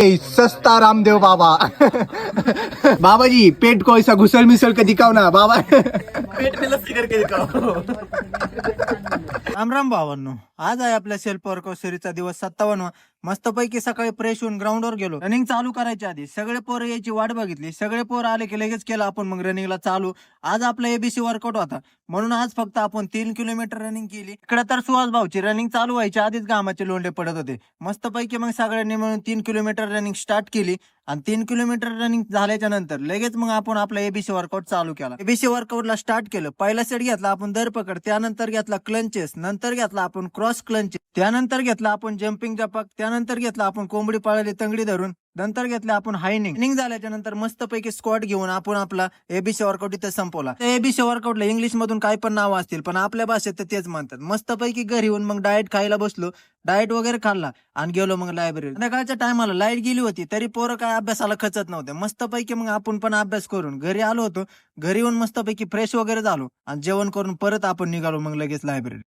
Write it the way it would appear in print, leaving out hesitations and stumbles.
सस्ता रामदेव बाबा. बाबाजी पेट को ऐसा घुसल मिसल के दिखाओ ना बाबा. पेट में लस्सी करके दिखाओ. राम राम भावांनो, आज आहे आपल्या सेल्फ वर्कआउट सिरीजचा दिवस 57वा. मस्तपैकी सकाळी फ्रेश होऊन ग्राउंडवर गेलो. रनिंग चालू करायच्या आधी सगळे पोरं यायची वाट बघितली. सगळे पोरं आले की लगेच केलं आपण मग रनिंगला चालू. आज आपला एबीसी वर्कआउट होता म्हणून आज फक्त आपण 3 किलोमीटर रनिंग केली. इकडे तर सुहास भाऊची रनिंग चालू व्हायच्या आधीच घामाचे लोंढे पडत होते. मस्तपैकी मग सगळ्यांनी मिळून 3 किलोमीटर रनिंग स्टार्ट केली आणि 3 किलोमीटर रनिंग झाल्याच्या नंतर लगेच मग आपण आपला एबीसी वर्कआउट चालू केला. एबीसी वर्कआउटला स्टार्ट केलं. पहिला सेट घेतला आपण दरपकड, त्यानंतर घेतला क्लंचेस, नंतर घेतला आपण क्रॉस क्लंच, त्यानंतर घेतला आपण जम्पिंग जपक, त्यानंतर घेतला आपण कोंबडी पाळली तंगडी धरून, नंतर घेतला आपण हायनिंग. रनिंग झाल्याच्या नंतर मस्तपैकी स्क्वॉट घेऊन आपण आपला एबीसी वर्कआउट इथे संपवला. एबीसी वर्कआउटला इंग्लिश मधून काय पण नाव असतील पण आपल्या भाषेत तर तेच म्हणतात. मस्तपैकी घरी येऊन मग डाएट खायला बसलो. डाएट वगैरे खाल्ला आणि गेलो मग लायब्ररी. संध्याकाळच्या टायमाला लाईट गेली होती तरी पोरं काय अभ्यासाला खचत नव्हते. मस्तपैकी मग आपण पण अभ्यास करून घरी आलो होतो. घरी येऊन मस्तपैकी फ्रेश वगैरे झालो आणि जेवण करून परत आपण निघालो मग लगेच लायब्ररी.